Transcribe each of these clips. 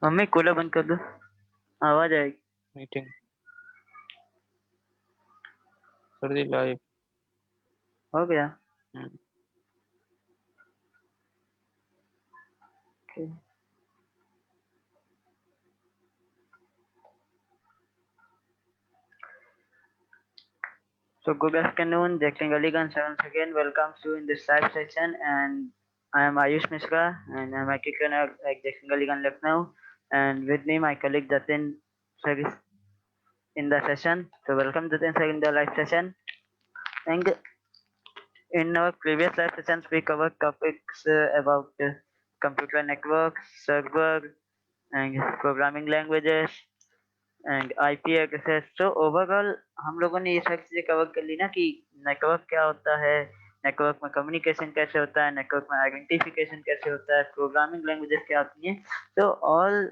Mummy cooler बंद कर दो, आवाज आएगी। मीटिंग कर दी लाइव। हो गया। हम्म। Okay. So good afternoon, Jackson Gulligan once again welcomes you in this live session, and I am Ayush Mishra and I'm a kicker at Jackson Gulligan Lucknow, and with me my colleague Jatin sir is in the session. So welcome Jatin sir in the live session. And in our previous live sessions we covered topics about computer networks, server, and programming languages and IP access. तो overall हम लोगों ने ये सारी चीजें cover कर ली ना कि नेटवर्क क्या होता है, नेटवर्क में कम्युनिकेशन कैसे होता है, नेटवर्क में आइडेंटिफिकेशन कैसे होता है, प्रोग्रामिंग लैंग्वेजेस क्या होती हैं। तो ऑल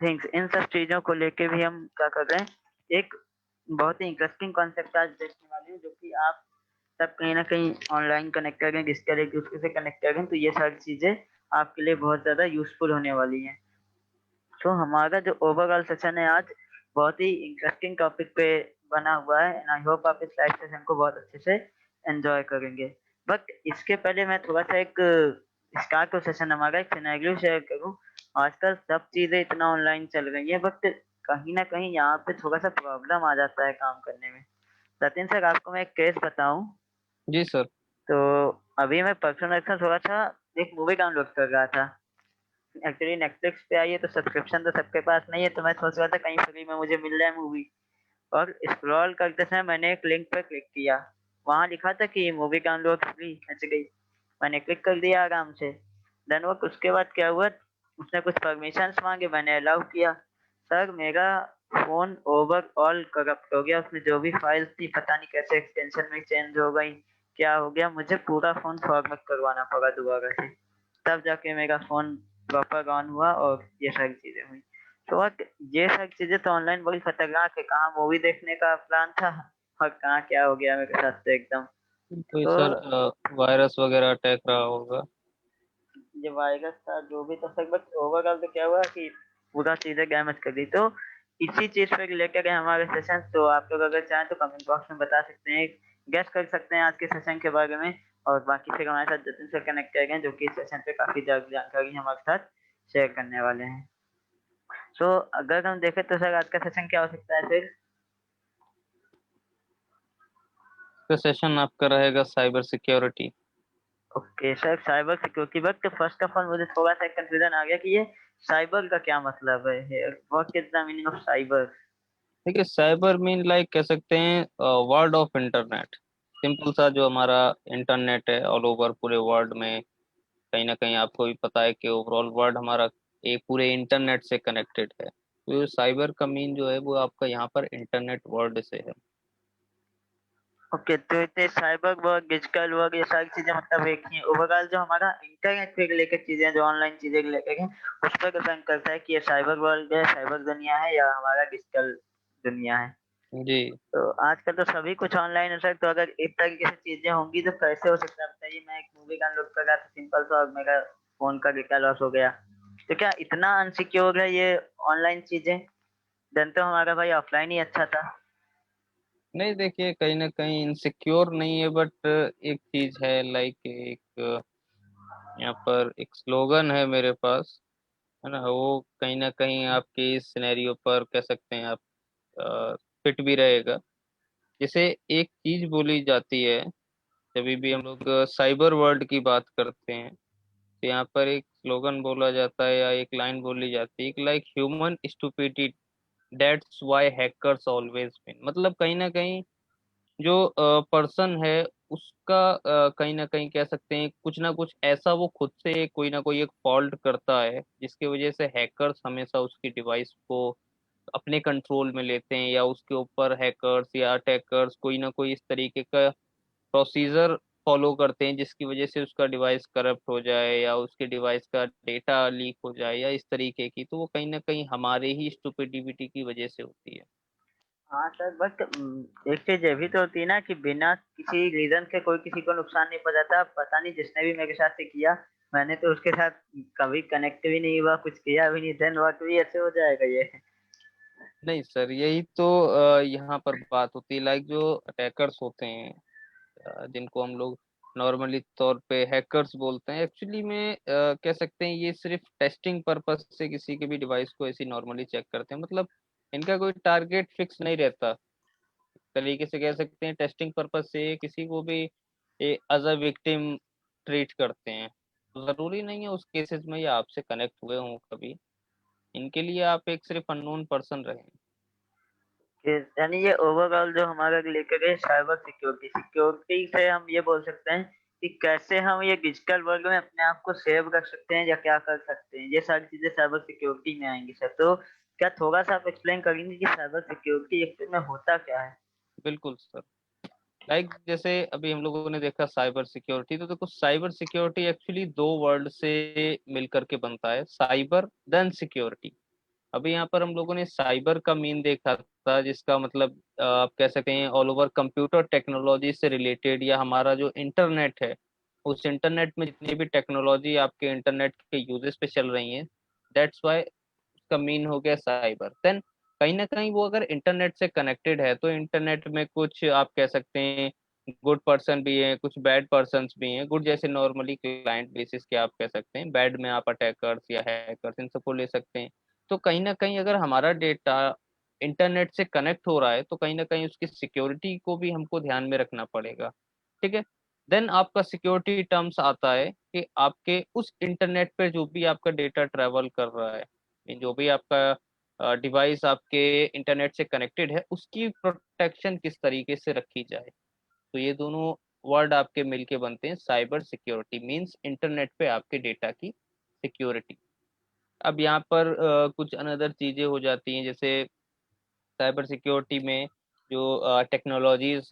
थिंग्स इन सब चीजों को लेके भी हम क्या कर रहे हैं, एक बहुत ही इंटरेस्टिंग कॉन्सेप्ट आज देखने वाले हैं जो कि आप सब कहीं ना कहीं ऑनलाइन कनेक्ट करें, जिस तरह एक दूसरे से कनेक्ट करें, तो ये सारी चीजें आपके लिए बहुत ज्यादा यूजफुल होने वाली हैं। तो हमारा जो ओवरऑल सेशन है आज बहुत ही इंटरेस्टिंग टॉपिक पे बना हुआ है एंड आई होप आप इस लाइव सेशन को बहुत अच्छे से एंजॉय करेंगे। बट इसके पहले मैं थोड़ा सा एक स्टार्ट सेशन हमारा एक सिनेरियो शेयर करूं। आजकल सब चीजें इतना ऑनलाइन चल रही है, बट कहीं ना कहीं यहाँ पे थोड़ा सा प्रॉब्लम आ जाता है काम करने में। सचिन सर, आपको मैं एक केस बताऊं जी सर। तो अभी मैं परसों थोड़ा सा एक मूवी डाउनलोड कर रहा था। एक्चुअली नेटफ्लिक्स पे आई है तो सब्सक्रिप्शन तो सबके पास नहीं है, तो मैं सोच रहा था कहीं फ्री में मुझे मिल जाए मूवी। और स्क्रॉल करते समय मैंने एक लिंक पर क्लिक किया, वहां लिखा था कि मूवी डाउनलोड फ्री खच गई। मैंने क्लिक कर दिया आराम से। देन वो उसके बाद क्या हुआ, उसने कुछ परमिशंस मांगे, मैंने अलाउ किया। सर मेरा फोन ओवरऑल करप्ट हो गया, उसमें जो भी फाइल्स थी पता नहीं कैसे एक्सटेंशन में चेंज हो गई, क्या हो गया, मुझे पूरा फोन फॉर्मेट करवाना पड़ा दोबारा से। तब जाके मेरा फोन प्रॉपर ऑन हुआ और ये सारी चीजें हुई। तो what ये सारी चीजें तो ऑनलाइन बड़ी खतरनाक है, कहाँ मूवी देखने का प्लान था और कहाँ क्या हो गया मेरे साथ तो एकदम। कोई तो सर वायरस वगैरह अटैक रहा होगा। ये वायरस था जो भी था सर, बट ओवरऑल तो क्या हुआ कि पूरा चीजें डैमेज कर दी। तो इसी चीज पे रिलेटेड है हमारे सेशन, तो आप लोग अगर चाहें तो कमेंट बॉक्स में बता सकते हैं, गेस कर सकते हैं आज के सेशन के बारे में। और बाकी फिर हमारे साथ जतिन सर कनेक्ट करेंगे जो कि इस सेशन पे काफी जानकारी हमारे साथ शेयर करने वाले हैं। सो अगर हम देखें तो सर आज का सेशन क्या हो सकता है फिर। तो सेशन आपका रहेगा cyber security. Okay sir, cyber security. But first of all मुझे थोड़ा सा कंफ्यूजन आ गया कि ये साइबर का क्या मतलब है, what is the meaning of cyber. देखिए साइबर मीन लाइक कह सकते हैं वर्ल्ड ऑफ इंटरनेट। सिंपल सा जो हमारा इंटरनेट है ऑल ओवर पूरे वर्ल्ड में। कहीं ना कहीं आपको भी पता है कि ओवरऑल वर्ल्ड हमारा एक पूरे इंटरनेट से कनेक्टेड है, तो साइबर का मीन जो है वो आपका यहाँ पर इंटरनेट वर्ल्ड से है। ओके, तो इतने साइबर वर्क, डिजिटल वर्क, ये सारी चीजें मतलब एक ही ओवरऑल जो हमारा इंटरनेट से रिलेटेड चीजें हैं, जो ऑनलाइन चीजें रिलेटेड हैं, उस पर डिपेंड करता है कि ये साइबर वर्ल्ड है, साइबर दुनिया है या हमारा डिजिटल दुनिया है। जी। तो आजकल तो सभी कुछ ऑनलाइन है सर, तो अगर एक तरीके से चीजें होंगी तो कैसे हो सकता है बताइए। मैं एक मूवी डाउनलोड कर रहा था सिंपल सा और मेरा फोन का डेटा लॉस हो गया, तो क्या इतना अनसिक्योर है ये ऑनलाइन चीजें? देन तो हमारा भाई ऑफलाइन ही अच्छा था। नहीं देखिए कहीं ना कहीं इनसिक्योर नहीं है, बट एक चीज है लाइक एक यहाँ पर एक स्लोगन है मेरे पास, है ना, वो कहीं ना कहीं आपके इस सिनेरियो पर कह सकते हैं आप फिट भी रहेगा। जैसे एक चीज बोली जाती है जब भी हम लोग साइबर वर्ल्ड की बात करते हैं, तो यहाँ पर एक स्लोगन बोला जाता है या एक लाइन बोली जाती है like human stupidity that's why hackers always win. मतलब कहीं ना कहीं जो पर्सन है उसका कहीं ना कहीं कह सकते हैं कुछ ना कुछ ऐसा वो खुद से कोई ना कोई एक फॉल्ट करता है जिसकी वजह से हैकर्स हमेशा उसकी डिवाइस को अपने कंट्रोल में लेते हैं, या उसके ऊपर हैकर्स या अटैकर्स कोई ना कोई इस तरीके का प्रोसीजर फॉलो करते हैं जिसकी वजह से उसका डिवाइस करप्ट हो जाए या उसके डिवाइस का डेटा लीक हो जाए या इस तरीके की, तो वो कहीं ना कहीं हमारे ही स्टुपिडिटी की वजह से होती है। हाँ सर, बट एक चीज ये भी तो होती है ना कि बिना किसी रीजन के कोई किसी को नुकसान नहीं पहुंचाता। पता नहीं जिसने भी मेरे साथ से किया, मैंने तो उसके साथ कभी कनेक्ट भी नहीं हुआ, कुछ किया भी नहीं, देन वर्क भी ऐसे हो जाएगा ये? नहीं सर, यही तो यहाँ पर बात होती है, लाइक जो अटैकर्स होते हैं, जिनको हम लोग नॉर्मली तौर पे हैकर्स बोलते हैं, एक्चुअली में कह सकते हैं ये सिर्फ टेस्टिंग पर्पस से किसी के भी डिवाइस को ऐसी नॉर्मली चेक करते हैं। मतलब इनका कोई टारगेट फिक्स नहीं रहता, तरीके से कह सकते हैं टेस्टिंग पर्पस से किसी को भी एज अ विक्टिम ट्रीट करते हैं। तो जरूरी नहीं है उस केसेस में ये आपसे कनेक्ट हुए हों कभी, इनके लिए आप एक सिर्फ अननोन पर्सन रहे। कि यानी ये ओवरऑल जो हमारा लेकर है साइबर सिक्योरिटी, सिक्योरिटी से हम ये बोल सकते हैं कि कैसे हम ये डिजिटल वर्ल्ड में अपने आप को सेव रख सकते हैं या क्या कर सकते हैं, ये सारी चीजें साइबर सिक्योरिटी में आएंगी सर। तो क्या थोड़ा सा आप एक्सप्लेन करेंगे कि साइबर सिक्योरिटी एक्चुअल में होता क्या है? बिल्कुल सर। लाइक जैसे अभी हम लोगों ने देखा साइबर सिक्योरिटी, तो देखो साइबर सिक्योरिटी एक्चुअली दो वर्ड से मिलकर के बनता है, साइबर देन सिक्योरिटी। अभी यहाँ पर हम लोगों ने साइबर का मीन देखा था, जिसका मतलब आप कह सकते हैं ऑल ओवर कंप्यूटर टेक्नोलॉजी से रिलेटेड, या हमारा जो इंटरनेट है, उस इंटरनेट में जितनी भी टेक्नोलॉजी आपके इंटरनेट के यूजेस पे चल रही है, दैट्स वाई उसका मीन हो गया साइबर। देन कहीं ना कहीं वो अगर इंटरनेट से कनेक्टेड है, तो इंटरनेट में कुछ आप कह सकते हैं गुड पर्सन भी हैं, कुछ बैड पर्सन्स भी हैं। गुड जैसे नॉर्मली क्लाइंट बेसिस के आप कह सकते हैं, बैड में आप अटैकर्स या हैकर्स इन सबको ले सकते हैं। तो कहीं ना कहीं अगर हमारा डेटा इंटरनेट से कनेक्ट हो रहा है, तो कहीं ना कहीं उसकी सिक्योरिटी को भी हमको ध्यान में रखना पड़ेगा। ठीक है। देन आपका सिक्योरिटी टर्म्स आता है कि आपके उस इंटरनेट पे जो भी आपका डेटा ट्रेवल कर रहा है, जो भी आपका डिवाइस आपके इंटरनेट से कनेक्टेड है, उसकी प्रोटेक्शन किस तरीके से रखी जाए। तो ये दोनों वर्ड आपके मिलके बनते हैं साइबर सिक्योरिटी, मींस इंटरनेट पे आपके डेटा की सिक्योरिटी। अब यहाँ पर कुछ अनदर चीजें हो जाती हैं, जैसे साइबर सिक्योरिटी में जो टेक्नोलॉजीज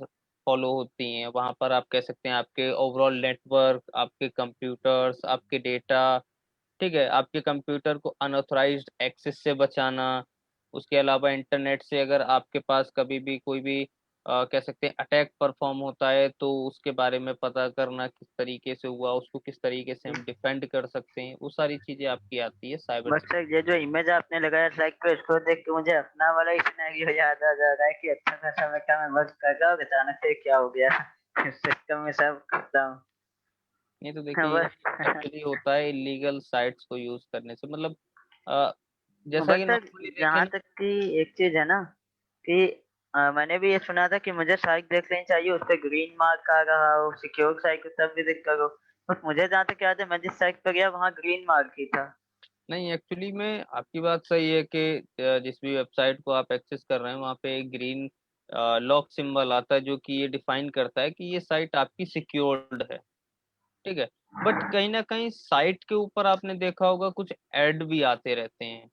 फॉलो होती हैं, वहाँ पर आप कह सकते हैं आपके ओवरऑल नेटवर्क, आपके कंप्यूटर्स, आपके डेटा, ठीक है, आपके कंप्यूटर को अनऑथराइज्ड एक्सेस से बचाना। उसके अलावा इंटरनेट से अगर आपके पास कभी भी कोई भी कह सकते हैं अटैक परफॉर्म होता है, तो उसके बारे में पता करना किस तरीके से हुआ, उसको किस तरीके से हम डिफेंड कर सकते हैं, वो सारी चीजें आपकी आती है साइबर बस सर ये जो इमेज आपने लगाया साइट पे, इसको देख के मुझे अपना वाला ही सिनेरियो याद आ जा रहा है कि अच्छा खासा बेटा मैं वर्क कर रहा हूँ, अचानक से क्या हो गया सिस्टम में सब करता हूँ। नहीं तो देखिए ये बस एक्चुअली होता है इलीगल साइट्स को यूज करने से। मतलब अ, जैसा बस कि सर नॉर्मली देखें यहाँ ना। तक कि एक चीज है ना कि मैंने भी ये सुना था कि मुझे साइट देख लेनी चाहिए, उस पे ग्रीन मार्क आ रहा हो, सिक्योर साइट को तब विजिट करो। बट मुझे जहाँ तक याद है मैं जिस साइट पर गया वहाँ ग्रीन मार्क ही था। नहीं, एक्चुअली में आपकी बात सही है कि जिस भी वेबसाइट को आप एक्सेस कर रहे हैं, वहाँ पे एक ग्रीन लॉक सिंबल आता है, जो कि ये डिफाइन करता है कि ये साइट आपकी सिक्योर्ड है। ठीक है। बट कहीं ना कहीं साइट के ऊपर आपने देखा होगा कुछ एड भी आते रहते हैं,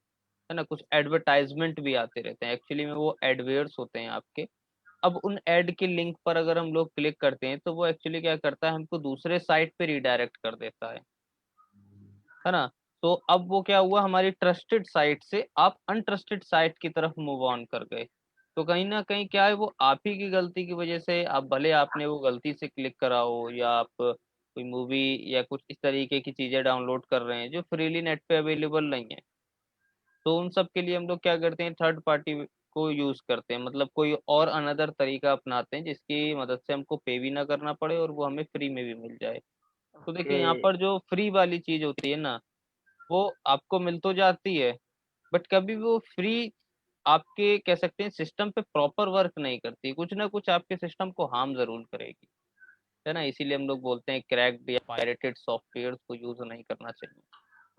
है ना, कुछ एडवर्टाइजमेंट भी आते रहते हैं, एक्चुअली में वो एडवेयर्स होते हैं आपके। अब उन एड के लिंक पर अगर हम लोग क्लिक करते हैं, तो वो एक्चुअली क्या करता है, हमको दूसरे साइट पे रिडायरेक्ट कर देता है ना। तो अब वो क्या हुआ, हमारी ट्रस्टेड साइट से आप अनट्रस्टेड साइट की तरफ मूव ऑन कर गए। तो कहीं ना कहीं क्या है, वो आप ही की गलती की वजह से, आप भले आपने वो गलती से क्लिक करा हो, या आप कोई मूवी या कुछ इस तरीके की चीजें डाउनलोड कर रहे हैं जो फ्रीली नेट पे अवेलेबल नहीं है, तो उन सब के लिए हम लोग क्या करते हैं, थर्ड पार्टी को यूज करते हैं, मतलब कोई और अनदर तरीका अपनाते हैं जिसकी मदद से हमको पे भी ना करना पड़े और वो हमें फ्री में भी मिल जाए। तो ओके। देखिए यहाँ पर जो फ्री वाली चीज होती है ना, वो आपको मिल तो जाती है, बट कभी वो फ्री आपके कह सकते हैं सिस्टम पे प्रॉपर वर्क नहीं करती, कुछ ना कुछ आपके सिस्टम को हार्म जरूर करेगी, है ना। इसीलिए हम लोग बोलते हैं क्रैक्ड या पायरेटेड सॉफ्टवेयर को यूज नहीं करना चाहिए।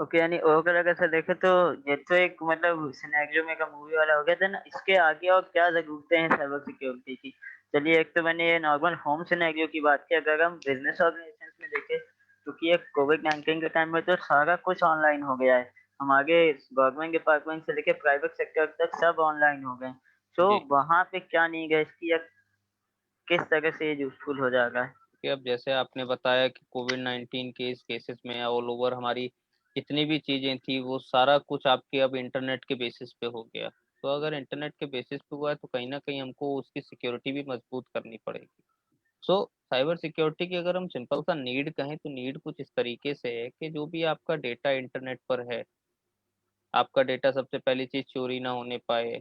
ओके, यानी ओवरऑल अगर से देखे तो ये तो एक मतलब सिनेरियो में का मूवी वाला हो गया था ना, इसके आगे और क्या जरूरतें हैं साइबर सिक्योरिटी की? चलिए, एक तो मैंने ये नॉर्मल होम सिनेरियो की बात की, अगर हम बिजनेस ऑर्गेनाइजेशन में देखें, क्योंकि ये कोविड-19 के टाइम में तो सारा कुछ ऑनलाइन हो गया है, हमारे गवर्नमेंट डिपार्टमेंट से लेके प्राइवेट सेक्टर तक सब ऑनलाइन हो गए। तो जी। वहां पे क्या नीड है इसकी, या किस तरह से ये यूजफुल हो जाएगा? कि अब जैसे आपने बताया कि कोविड 19 के इस केसेस में ऑल ओवर हमारी जितनी भी चीजें थी, वो सारा कुछ आपके अब इंटरनेट के बेसिस पे हो गया। तो अगर इंटरनेट के बेसिस पे हुआ है, तो कहीं ना कहीं हमको उसकी सिक्योरिटी भी मजबूत करनी पड़ेगी। सो साइबर सिक्योरिटी की अगर हम सिंपल सा नीड कहें तो नीड कुछ इस तरीके से है कि जो भी आपका डेटा इंटरनेट पर है, आपका डेटा सबसे पहली चीज चोरी ना होने पाए,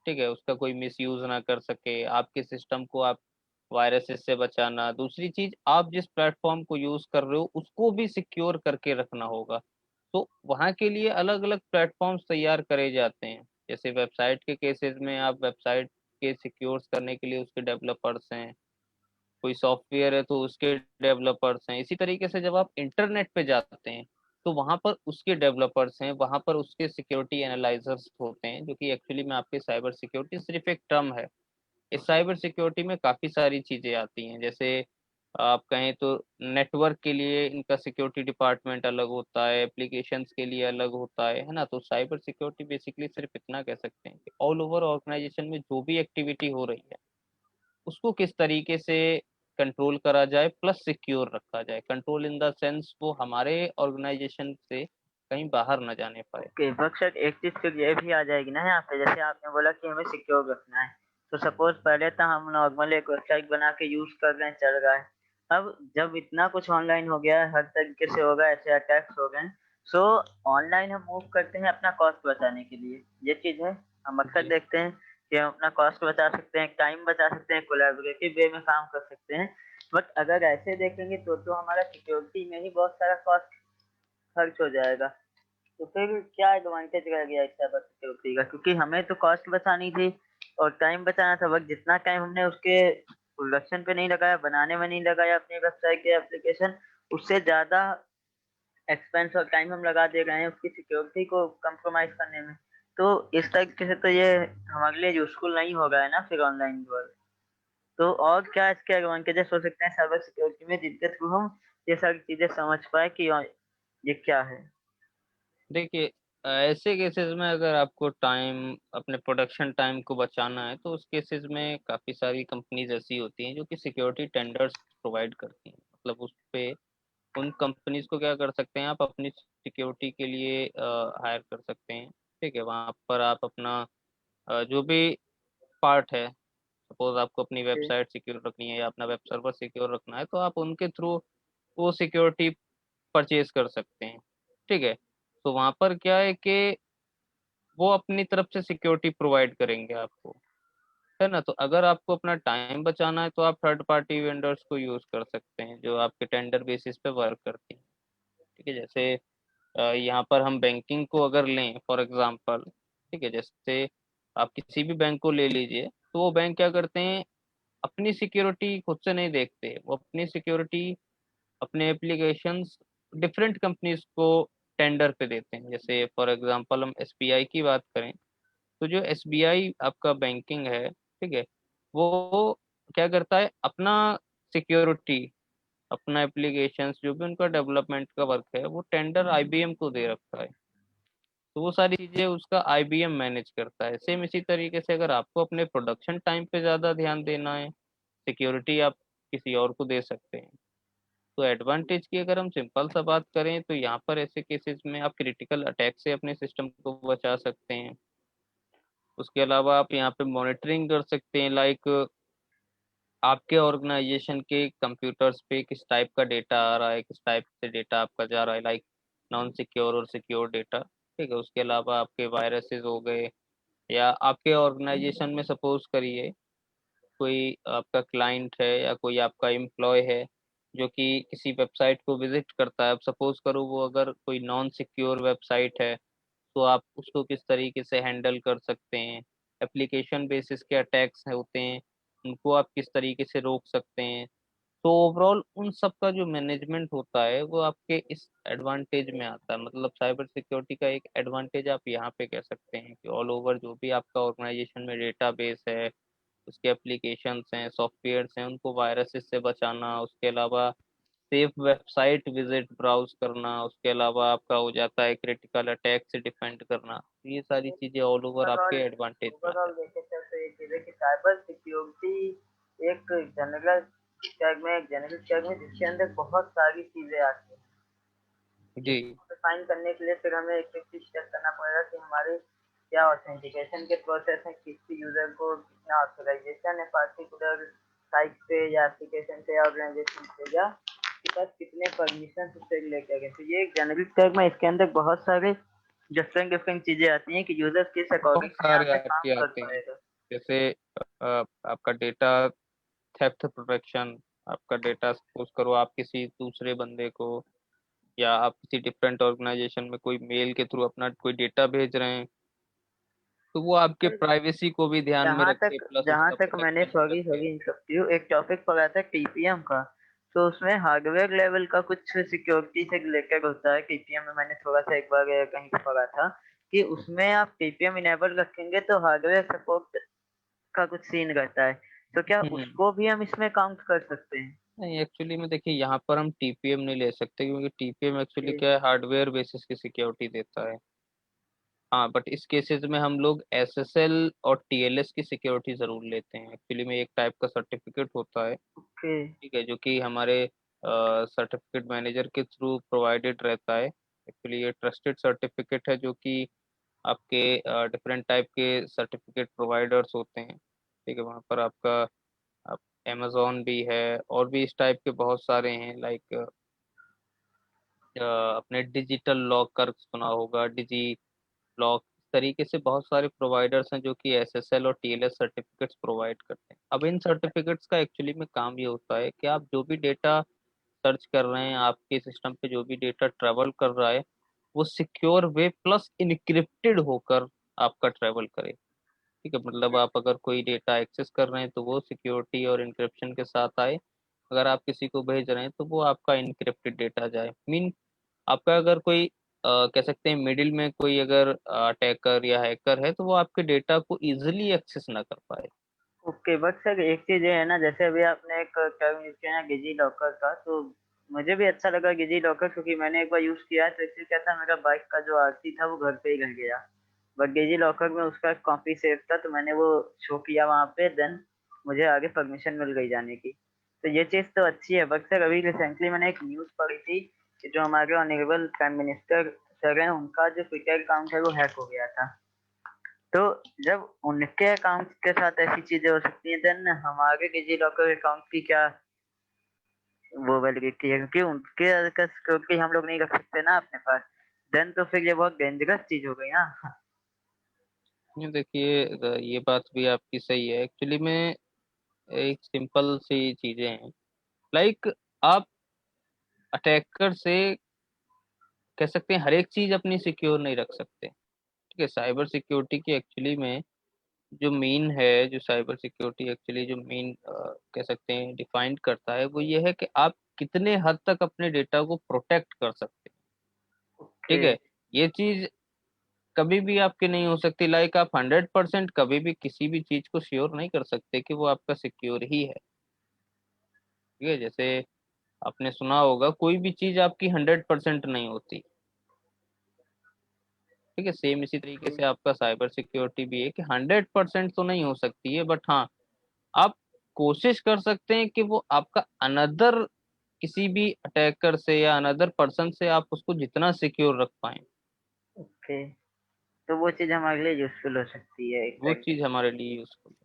ठीक है, उसका कोई मिसयूज ना कर सके, आपके सिस्टम को आप वायरसेस से बचाना। दूसरी चीज, आप जिस प्लेटफॉर्म को यूज कर रहे हो उसको भी सिक्योर करके रखना होगा। तो वहाँ के लिए अलग अलग प्लेटफॉर्म्स तैयार करे जाते हैं। जैसे वेबसाइट के केसेस में आप वेबसाइट के सिक्योर करने के लिए उसके डेवलपर्स हैं, कोई सॉफ्टवेयर है तो उसके डेवलपर्स हैं। इसी तरीके से जब आप इंटरनेट पे जाते हैं तो वहां पर उसके डेवलपर्स हैं, वहां पर उसके सिक्योरिटी एनालाइजर्स होते हैं, जो कि एक्चुअली में आपके साइबर सिक्योरिटी सिर्फ एक टर्म है। इस साइबर सिक्योरिटी में काफी सारी चीजें आती हैं। जैसे आप कहें तो नेटवर्क के लिए इनका सिक्योरिटी डिपार्टमेंट अलग होता है, एप्लीकेशंस के लिए अलग होता है ना। तो साइबर सिक्योरिटी बेसिकली सिर्फ इतना कह सकते हैं कि ऑल ओवर ऑर्गेनाइजेशन में जो भी एक्टिविटी हो रही है उसको किस तरीके से कंट्रोल करा जाए प्लस सिक्योर रखा जाए। कंट्रोल इन द सेंस वो हमारे ऑर्गेनाइजेशन से कहीं बाहर न जाने पाए। ओके, बक्सर एक चीज फिर ये भी आ जाएगी ना यहाँ पे, जैसे आपने बोला कि हमें सिक्योर रखना है। तो सपोज पहले तो हम नॉर्मल एक वेबसाइट बना के यूज कर रहे हैं, चल रहा है। अब जब इतना कुछ ऑनलाइन हो गया है, हर तरीके से होगा, ऐसे अटैक्स हो गए, सो ऑनलाइन हम मूव करते हैं अपना कॉस्ट बचाने के लिए। ये चीज है, हम अक्सर जी देखते हैं कि हम अपना कॉस्ट बचा सकते हैं, टाइम बचा सकते हैं, कोलैबोरेटिव वे में काम कर सकते हैं। बट अगर ऐसे देखेंगे तो हमारा सिक्योरिटी में ही बहुत सारा कॉस्ट खर्च हो जाएगा। तो फिर क्या एडवांटेज रह गया इस साइबर सिक्योरिटी का, क्योंकि हमें तो कॉस्ट बचानी थी और टाइम बचाना था। बट जितना टाइम हमने उसके प्रोडक्शन पे नहीं लगाया, बनाने में नहीं लगाया अपनी वेबसाइट या एप्लीकेशन, उससे ज्यादा एक्सपेंस और टाइम हम लगा दे रहे हैं उसकी सिक्योरिटी को कंप्रोमाइज करने में। तो इस तरीके से तो ये हमारे लिए यूजफुल नहीं होगा है ना फिर ऑनलाइन वर्ल्ड। तो और क्या इसके एडवांटेजेस हो सकते हैं साइबर सिक्योरिटी में, जिनके थ्रू हम ये सारी चीजें समझ पाए कि ये क्या है। देखिए, ऐसे केसेस में अगर आपको टाइम, अपने प्रोडक्शन टाइम को बचाना है तो उस केसेस में काफ़ी सारी कंपनीज ऐसी होती हैं जो कि सिक्योरिटी टेंडर्स प्रोवाइड करती हैं। मतलब उस पे उन कंपनीज को क्या कर सकते हैं, आप अपनी सिक्योरिटी के लिए हायर कर सकते हैं। ठीक है, वहाँ पर आप अपना जो भी पार्ट है, सपोज आपको अपनी जी। वेबसाइट सिक्योर रखनी है या अपना वेब सर्वर सिक्योर रखना है, तो आप उनके थ्रू वो सिक्योरिटी परचेज कर सकते हैं। ठीक है, तो वहाँ पर क्या है कि वो अपनी तरफ से सिक्योरिटी प्रोवाइड करेंगे आपको, है ना। तो अगर आपको अपना टाइम बचाना है तो आप थर्ड पार्टी वेंडर्स को यूज कर सकते हैं जो आपके टेंडर बेसिस पे वर्क करती हैं। ठीक है, जैसे यहाँ पर हम बैंकिंग को अगर लें फॉर एग्जांपल, ठीक है, जैसे आप किसी भी बैंक को ले लीजिए, तो वो बैंक क्या करते हैं, अपनी सिक्योरिटी खुद से नहीं देखते, वो अपनी सिक्योरिटी अपने एप्लीकेशंस डिफरेंट कंपनीज को टेंडर पे देते हैं। जैसे फॉर एग्जांपल हम एसबीआई की बात करें, तो जो एसबीआई आपका बैंकिंग है, ठीक है, वो क्या करता है, अपना सिक्योरिटी, अपना एप्लीकेशंस जो भी उनका डेवलपमेंट का वर्क है वो टेंडर आईबीएम को दे रखा है। तो वो सारी चीजें उसका आईबीएम मैनेज करता है। सेम इसी तरीके से अगर आपको अपने प्रोडक्शन टाइम पे ज्यादा ध्यान देना है, सिक्योरिटी आप किसी और को दे सकते हैं। तो एडवांटेज की अगर हम सिंपल सा बात करें तो यहाँ पर ऐसे केसेस में आप क्रिटिकल अटैक से अपने सिस्टम को बचा सकते हैं। उसके अलावा आप यहाँ पे मॉनिटरिंग कर सकते हैं, लाइक आपके ऑर्गेनाइजेशन के कंप्यूटर्स पे किस टाइप का डेटा आ रहा है, किस टाइप से डेटा आपका जा रहा है, लाइक नॉन सिक्योर और सिक्योर डेटा। ठीक है, उसके अलावा आपके वायरसेस हो गए, या आपके ऑर्गेनाइजेशन में सपोज करिए कोई आपका क्लाइंट है या कोई आपका एम्प्लॉय है जो कि किसी वेबसाइट को विजिट करता है। अब सपोज करो वो अगर कोई नॉन सिक्योर वेबसाइट है, तो आप उसको किस तरीके से हैंडल कर सकते हैं। एप्लीकेशन बेसिस के अटैक्स होते हैं, उनको आप किस तरीके से रोक सकते हैं। तो ओवरऑल उन सब का जो मैनेजमेंट होता है वो आपके इस एडवांटेज में आता है। मतलब साइबर सिक्योरिटी का एक एडवांटेज आप यहाँ पे कह सकते हैं कि ऑल ओवर जो भी आपका ऑर्गेनाइजेशन में डेटाबेस है, उसके एप्लीकेशंस हैं, सॉफ्टवेयर्स हैं, उनको वायरसेस से बचाना, उसके अलावा सेफ वेबसाइट विजिट ब्राउज करना, उसके अलावा आपका हो जाता है क्रिटिकल अटैक से डिफेंड करना। ये सारी चीजें ऑल ओवर आपके ओवरऑल एडवांटेज में आ ओवरऑल जाती देखे चल तो ये चीज है कि साइबर सिक्योरिटी एक जनरल टैग में, एक जनरल टैग में, जिसके अंदर बहुत सारी चीजें आती हैं। हैं। जी जिसको डिफाइन करने के लिए फिर हमें एक एक चीज चेक करना पड़ेगा कि हमारे क्या ऑथेंटिकेशन के प्रोसेस हैं, किसी यूजर को कितना ऑथराइजेशन है पार्टिकुलर साइट पे या एप्लीकेशन पे या ऑर्गेनाइजेशन पे जा, के पास कितने परमिशन उससे लेके गए। तो ये एक जेनरिक टर्म है, इसके अंदर बहुत सारे डिफरेंट डिफरेंट चीजें आती हैं कि यूजर किस बहुत अकॉर्डिंग से यहाँ सारे पे काम आपके कर आते हैं, पाएगा। जैसे आपका डेटा थेफ्ट प्रोटेक्शन। आपका डेटा सपोज करो आप किसी दूसरे बंदे को या आप किसी डिफरेंट ऑर्गेनाइजेशन में कोई मेल के थ्रू अपना कोई डेटा भेज रहे हैं, तो वो आपके प्राइवेसी को भी ध्यान में रख के प्लस जहाँ उसका तक मैंने प्रोटेक्शन भी सॉरी करते हैं। सॉरी इंटरप्ट यू, एक टॉपिक पढ़ा था टीपीएम का। तो उसमें हार्डवेयर लेवल का कुछ सिक्योरिटी से रिलेटेड होता है टीपीएम में। मैंने थोड़ा सा एक बार कहीं पे पढ़ा था कि उसमें आप टीपीएम इनेबल रखेंगे तो हार्डवेयर सपोर्ट का कुछ सीन रहता है। तो क्या हम्म। उसको भी हम इसमें काउंट कर सकते हैं? नहीं, एक्चुअली में देखिए यहाँ पर हम टीपीएम नहीं ले सकते, क्योंकि टीपीएम एक्चुअली कि क्या है, हार्डवेयर बेसिस की सिक्योरिटी देता है। हाँ, बट इस केसेस में हम लोग एसएसएल और टीएलएस की सिक्योरिटी जरूर लेते हैं। एक्चुअली में एक टाइप का सर्टिफिकेट होता है, कि ठीक है, जो कि हमारे सर्टिफिकेट मैनेजर के थ्रू प्रोवाइडेड रहता है। एक्चुअली ये ट्रस्टेड सर्टिफिकेट है, जो कि आपके डिफरेंट टाइप के सर्टिफिकेट प्रोवाइडर्स होते हैं, ठीक है। वहाँ पर आपका आप अमेजोन भी है, और भी इस टाइप के बहुत सारे हैं, लाइक अपने डिजिटल लॉकर सुना होगा, डिजी लॉक। इस तरीके से बहुत सारे प्रोवाइडर्स हैं जो कि एसएसएल और टीएलएस सर्टिफिकेट्स प्रोवाइड करते हैं। अब इन सर्टिफिकेट्स का एक्चुअली में काम ये होता है कि आप जो भी डेटा सर्च कर रहे हैं, आपके सिस्टम पे जो भी डेटा ट्रेवल कर रहा है, वो सिक्योर वे प्लस इनक्रिप्टेड होकर आपका ट्रेवल करे, ठीक है। मतलब आप अगर कोई डेटा एक्सेस कर रहे हैं तो वो सिक्योरिटी और इनक्रिप्शन के साथ आए, अगर आप किसी को भेज रहे हैं तो वो आपका इनक्रिप्टेड डेटा जाए। मीन आपका अगर कोई कह सकते हैं मिडिल में कोई अगर अटैकर या हैकर है, तो वो आपके डेटा को इजीली एक्सेस ना कर पाए। ओके, बट सर एक चीज ये है ना, जैसे अभी आपने एक टर्म यूज किया है डिजी लॉकर का, तो मुझे भी अच्छा लगा डिजी लॉकर, क्योंकि मैंने एक बार यूज किया है। तो इससे क्या था, मेरा बाइक का जो आरसी था वो घर पे ही रह गया। बट डिजी लॉकर में उसका कॉपी सेव था, तो मैंने वो शो किया वहां पे, देन मुझे आगे परमिशन मिल गई जाने की। तो ये चीज तो अच्छी है। बट सर अभी रिसेंटली मैंने एक न्यूज पढ़ी थी कि जो हमारे ऑनरेबल प्राइम मिनिस्टर सर हैं, उनका जो ट्विटर अकाउंट है वो हैक हो गया था। तो जब उनके अकाउंट के साथ ऐसी चीजें हो सकती हैं, देन हमारे डिजी लॉकर अकाउंट की क्या वो वैलिडिटी है? क्योंकि उनके सिक्योरिटी हम लोग नहीं रख सकते ना अपने पास। देन तो फिर ये बहुत डेंजरस चीज हो गई ना। ये देखिए, ये बात भी आपकी सही है। एक्चुअली में एक सिंपल सी चीजें हैं, लाइक आप अटैकर से कह सकते हैं हर एक चीज अपनी सिक्योर नहीं रख सकते, ठीक है। साइबर सिक्योरिटी की एक्चुअली में जो मेन है, जो साइबर सिक्योरिटी एक्चुअली जो मेन कह सकते हैं डिफाइंड करता है, वो ये है कि आप कितने हद तक अपने डेटा को प्रोटेक्ट कर सकते हैं, ओके। ठीक है। ये चीज कभी भी आपकी नहीं हो सकती, लाइक आप 100% कभी भी किसी भी चीज को श्योर नहीं कर सकते कि वो आपका सिक्योर ही है, ठीक है। जैसे आपने सुना होगा, कोई भी चीज आपकी 100% नहीं होती, ठीक है। सेम इसी तरीके से आपका साइबर सिक्योरिटी भी है कि 100% तो नहीं हो सकती है, बट हाँ, आप कोशिश कर सकते हैं कि वो आपका अनदर किसी भी अटैकर से या अनदर पर्सन से आप उसको जितना सिक्योर रख पाए, ओके, तो वो चीज हमारे लिए यूजफुल हो सकती है एक वो टाइम चीज हमारे लिए यूजफुल है। पे।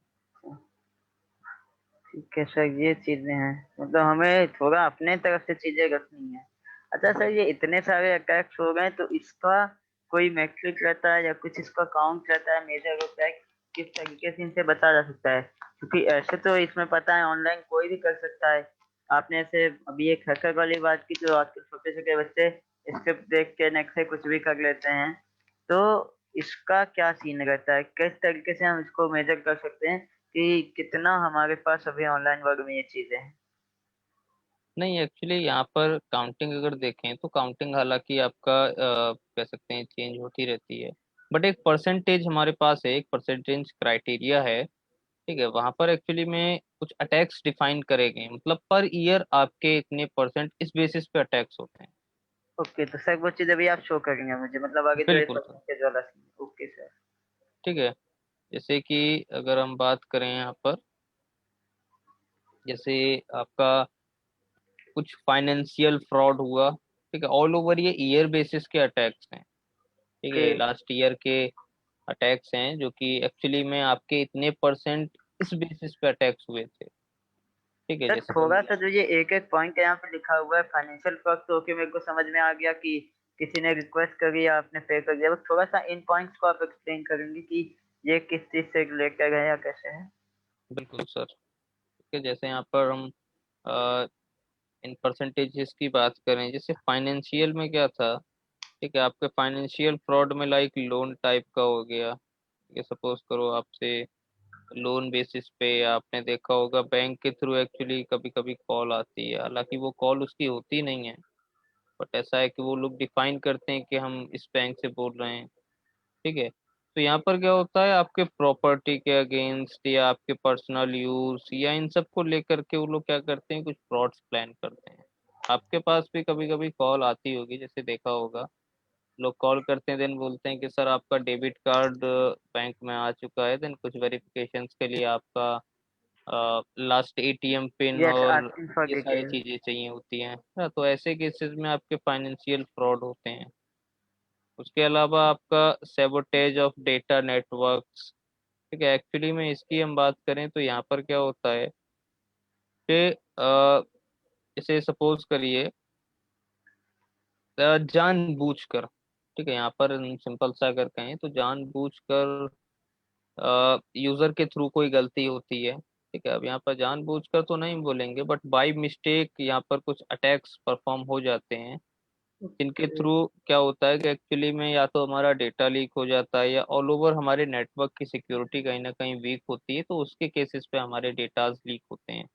ठीक है सर, ये चीजें हैं, मतलब हमें थोड़ा अपने तरफ से चीजें रखनी है। अच्छा सर, ये इतने सारे अटैक्स हो गए, तो इसका कोई मैट्रिक रहता है या कुछ इसका काउंट रहता है, मेजर होता है? किस तरीके से इनसे बचा जा सकता है? क्योंकि ऐसे तो इसमें पता है ऑनलाइन कोई भी कर सकता है। आपने ऐसे अभी एक हैकर वाली बात की, जो आजकल छोटे छोटे बच्चे स्क्रिप्ट देख के नेट से कुछ भी कर लेते हैं। तो इसका क्या सीन रहता है? किस तरीके से हम इसको मेजर कर सकते हैं कि कितना हमारे पास अभी ऑनलाइन वर्ग में ये चीजें हैं? नहीं, एक्चुअली यहाँ पर काउंटिंग अगर देखें तो काउंटिंग हालांकि आपका कह सकते हैं चेंज होती रहती है, बट एक परसेंटेज हमारे पास है, एक परसेंटेज क्राइटेरिया है, ठीक है। वहां पर एक्चुअली में कुछ अटैक्स डिफाइन करे गए हैं, मतलब पर ईयर आपके इतने परसेंट इस बेसिस पे अटैक्स होते हैं। ओके, तो सर वो चीज अभी आप शो करेंगे मुझे, मतलब आगे जो ये बिल्कुल सर, परसेंटेज वाला सीन है। Okay sir. ठीक है। जैसे कि अगर हम बात करें यहाँ पर, जैसे आपका कुछ फाइनेंशियल फ्रॉड हुआ, ठीक है, ऑल ओवर ये ईयर बेसिस के अटैक्स हैं, ठीक ओके। है। लास्ट ईयर के अटैक्स हैं जो कि एक्चुअली में आपके इतने परसेंट इस बेसिस पे अटैक्स हुए थे, ठीक है, सर जैसे थोड़ा सा जो ये एक एक पॉइंट यहाँ पे लिखा हुआ है फाइनेंशियल फ्रॉड, तो ओके मेरे को समझ में आ गया कि किसी ने रिक्वेस्ट करी या आपने पे कर दिया, बस थोड़ा सा इन पॉइंट्स को आप एक्सप्लेन करेंगे कि ये किस चीज से रिलेटेड है या कैसे है। बिल्कुल सर, ठीक है, जैसे यहाँ पर हम इन परसेंटेजेस की बात करें, जैसे फाइनेंशियल में क्या था, ठीक है, आपके फाइनेंशियल फ्रॉड में लाइक लोन टाइप का हो गया। ये सपोज करो आपसे लोन बेसिस पे आपने देखा होगा बैंक के थ्रू एक्चुअली कभी कभी कॉल आती है, हालांकि वो कॉल उसकी होती नहीं है, बट ऐसा है कि वो लोग डिफाइन करते हैं कि हम इस बैंक से बोल रहे हैं। ठीक है, तो यहाँ पर क्या होता है, आपके प्रॉपर्टी के अगेंस्ट या आपके पर्सनल यूज या इन सब को लेकर के वो लोग क्या करते हैं, कुछ फ्रॉड्स प्लान करते हैं। आपके पास भी कभी कभी कॉल आती होगी, जैसे देखा होगा, लोग कॉल करते हैं देन बोलते हैं कि सर आपका डेबिट कार्ड बैंक में आ चुका है, देन कुछ वेरिफिकेशंस के लिए आपका लास्ट एटीएम पिन यस, और आस्किंग फॉर ये सारी डिटेल। चीजें चाहिए होती हैं। हाँ, तो ऐसे केसेस में आपके फाइनेंशियल फ्रॉड होते हैं। उसके अलावा आपका सेबोटेज ऑफ डेटा नेटवर्क्स। ठीक है, एक्चुअली में इसकी हम बात करें तो यहाँ पर क्या होता है कि इसे सपोज करिए जानबूझकर, ठीक है, यहाँ पर सिंपल सा अगर कहें तो जानबूझकर यूजर के थ्रू कोई गलती होती है। ठीक है, अब यहाँ पर जानबूझकर तो नहीं बोलेंगे, बट बाय मिस्टेक यहाँ पर कुछ अटैक्स परफॉर्म हो जाते हैं, जिनके ओके। थ्रू क्या होता है कि एक्चुअली में या तो हमारा डेटा लीक हो जाता है या ऑल ओवर हमारे नेटवर्क की सिक्योरिटी कहीं ना कहीं वीक होती है, तो उसके केसेस पे हमारे डेटाज लीक होते हैं।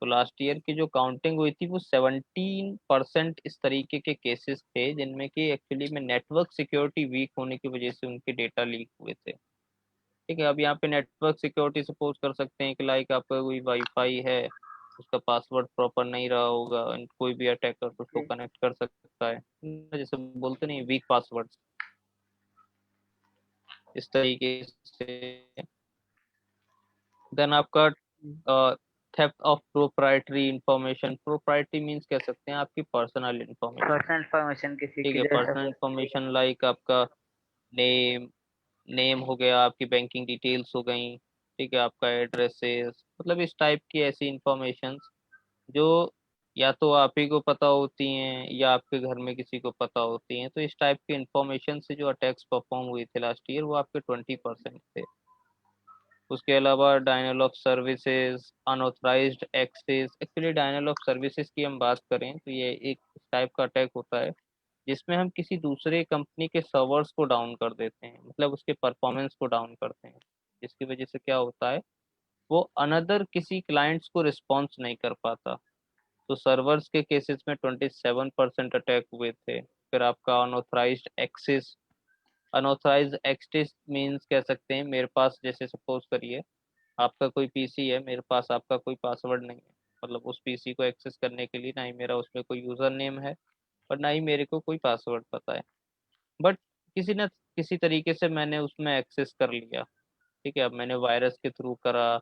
तो लास्ट ईयर की जो काउंटिंग हुई थी वो 17% इस तरीके के केसेस थे जिनमें कि एक्चुअली में नेटवर्क सिक्योरिटी वीक होने की वजह से उनके डेटा लीक हुए थे। ठीक है, अब यहाँ पे नेटवर्क सिक्योरिटी सपोज कर सकते हैं कि लाइक आपका कोई वाईफाई है, उसका पासवर्ड प्रॉपर नहीं रहा होगा and कोई भी अटैकर उसको कनेक्ट कर सकता है, जैसे बोलते नहीं वीक पासवर्ड, इस तरीके से। देन आपका theft of proprietary information, proprietary means कह सकते हैं आपकी पर्सनल इंफॉर्मेशन। पर्सनल इंफॉर्मेशन किसी ठीक की है, जैसे पर्सनल हो। इंफॉर्मेशन लाइक आपका नेम नेम हो गया, आपकी बैंकिंग डिटेल्स हो गई, ठीक है, आपका एड्रेसेस, मतलब इस टाइप की ऐसी इंफॉर्मेशन जो या तो आप ही को पता होती हैं या आपके घर में किसी को पता होती हैं। तो इस टाइप के इंफॉर्मेशन से जो अटैक्स परफॉर्म हुए थे लास्ट ईयर वो आपके 20% थे। उसके अलावा denial of services, unauthorised access. Actually denial of services की हम बात करें तो ये एक टाइप का अटैक होता है जिसमें हम किसी दूसरे कंपनी के सर्वर्स को डाउन कर देते हैं, मतलब उसके परफॉर्मेंस को डाउन करते हैं, जिसकी वजह से क्या होता है, वो अनदर किसी क्लाइंट्स को रिस्पॉन्स नहीं कर पाता। तो सर्वर्स के केसेस में 27% अटैक हुए थे। फिर आपका unauthorised access, unauthorised access means कह सकते हैं मेरे पास, जैसे सपोज करिए आपका कोई पीसी है, मेरे पास आपका कोई पासवर्ड नहीं है, मतलब उस पीसी को एक्सेस करने के लिए ना ही मेरा उसमें कोई यूजर नेम है और ना ही मेरे को कोई पासवर्ड पता है, बट किसी न किसी तरीके से मैंने उसमें एक्सेस कर लिया। ठीक है, अब मैंने वायरस के थ्रू करा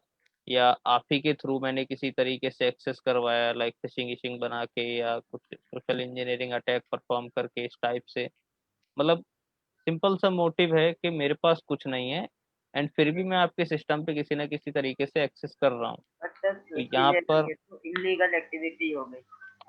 या आप ही के थ्रू मैंने किसी तरीके से एक्सेस करवाया, लाइक फिशिंग इशिंग बना के या कुछ सोशल इंजीनियरिंग अटैक परफॉर्म करके इस टाइप से। मतलब सिंपल सा मोटिव है कि मेरे पास कुछ नहीं है एंड फिर भी मैं आपके सिस्टम पे किसी ना किसी तरीके से एक्सेस कर रहा हूँ। मतलब तो एक चीज यहाँ है ना, पर ये तो इनलीगल एक्टिविटी हो गई